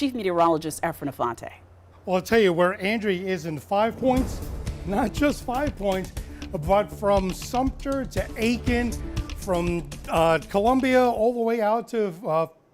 Chief Meteorologist Efren Afante. Well, I'll tell you where Andrea is in 5 points, not just 5 points, but from Sumter to Aiken, from Columbia all the way out to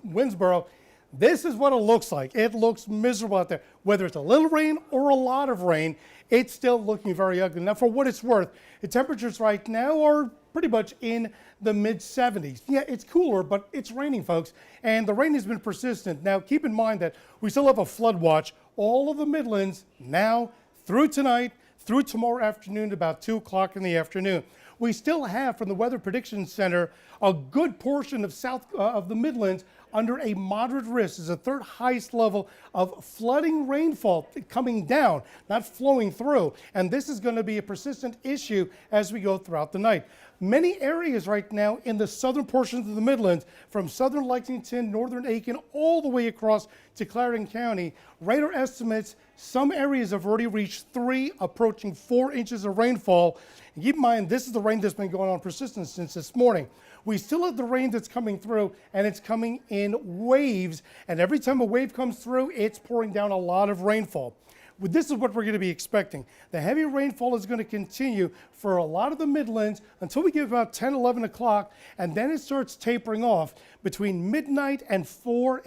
Winsboro. This is what it looks like. It looks miserable out there. Whether it's a little rain or a lot of rain, it's still looking very ugly. Now, for what it's worth, the temperatures right now are pretty much in the mid-70s. Yeah, it's cooler, but it's raining, folks, and the rain has been persistent. Now, keep in mind that we still have a flood watch. All of the Midlands now through tonight, through tomorrow afternoon, about 2 o'clock in the afternoon. We still have, from the Weather Prediction Center, a good portion of of the Midlands under a moderate risk. Is the third highest level of flooding rainfall coming down, not flowing through. And this is going to be a persistent issue as we go throughout the night. Many areas right now in the southern portions of the Midlands, from southern Lexington, northern Aiken, all the way across to Clarendon County, radar estimates some areas have already reached 3, approaching 4 inches of rainfall. And keep in mind, this is the rain that's been going on persistent since this morning. We still have the rain that's coming through, and it's coming in waves. And every time a wave comes through, it's pouring down a lot of rainfall. This is what we're going to be expecting. The heavy rainfall is going to continue for a lot of the Midlands until we get about 10, 11 o'clock, and then it starts tapering off. Between midnight and 4,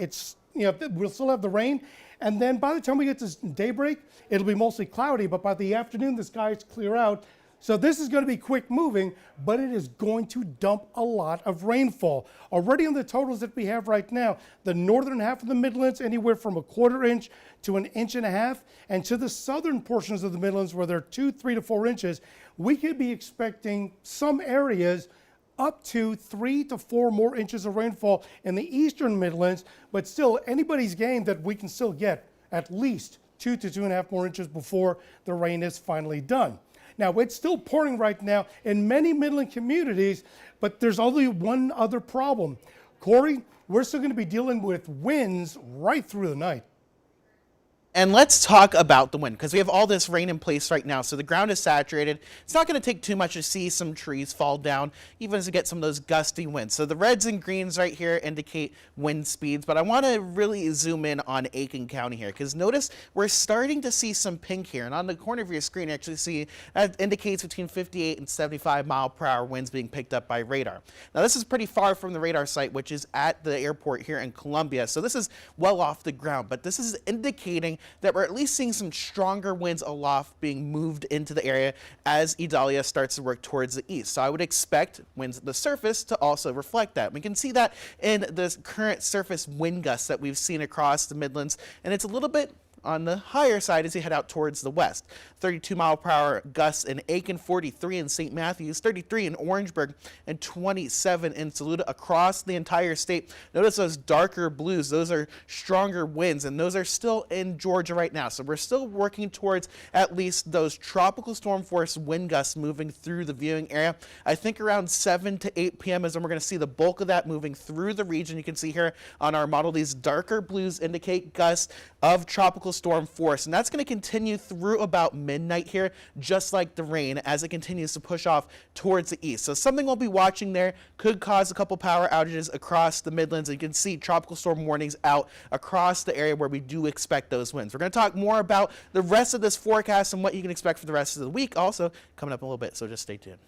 we'll still have the rain. And then by the time we get to daybreak, it'll be mostly cloudy, but by the afternoon, the skies clear out. So this is going to be quick moving, but it is going to dump a lot of rainfall. Already on the totals that we have right now, the northern half of the Midlands, anywhere from a 1/4 inch to 1.5 inches, and to the southern portions of the Midlands where they're 2, 3 to 4 inches, we could be expecting some areas up to 3 to 4 more inches of rainfall in the eastern Midlands, but still anybody's game that we can still get at least 2 to 2.5 more inches before the rain is finally done. Now, it's still pouring right now in many Midland communities, but there's only one other problem. Corey, we're still going to be dealing with winds right through the night. And let's talk about the wind, because we have all this rain in place right now, so the ground is saturated. It's not going to take too much to see some trees fall down, even as we get some of those gusty winds. So the reds and greens right here indicate wind speeds, but I want to really zoom in on Aiken County here, because notice we're starting to see some pink here, and on the corner of your screen you actually see that indicates between 58 and 75 mile-per-hour winds being picked up by radar. Now this is pretty far from the radar site, which is at the airport here in Columbia, so this is well off the ground, but this is indicating that we're at least seeing some stronger winds aloft being moved into the area as Idalia starts to work towards the east. So I would expect winds at the surface to also reflect that. We can see that in the current surface wind gusts that we've seen across the Midlands, and it's a little bit on the higher side as you head out towards the west. 32 mile-per-hour gusts in Aiken, 43 in St. Matthews, 33 in Orangeburg, and 27 in Saluda across the entire state. Notice those darker blues. Those are stronger winds, and those are still in Georgia right now. So we're still working towards at least those tropical storm force wind gusts moving through the viewing area. I think around 7 to 8 p.m. is when we're going to see the bulk of that moving through the region. You can see here on our model, these darker blues indicate gusts of tropical storm force, and that's going to continue through about midnight here, just like the rain, as it continues to push off towards the east. So something we'll be watching there. Could cause a couple power outages across the Midlands. You can see tropical storm warnings out across the area where we do expect those winds. We're going to talk more about the rest of this forecast and what you can expect for the rest of the week also coming up in a little bit, so just stay tuned.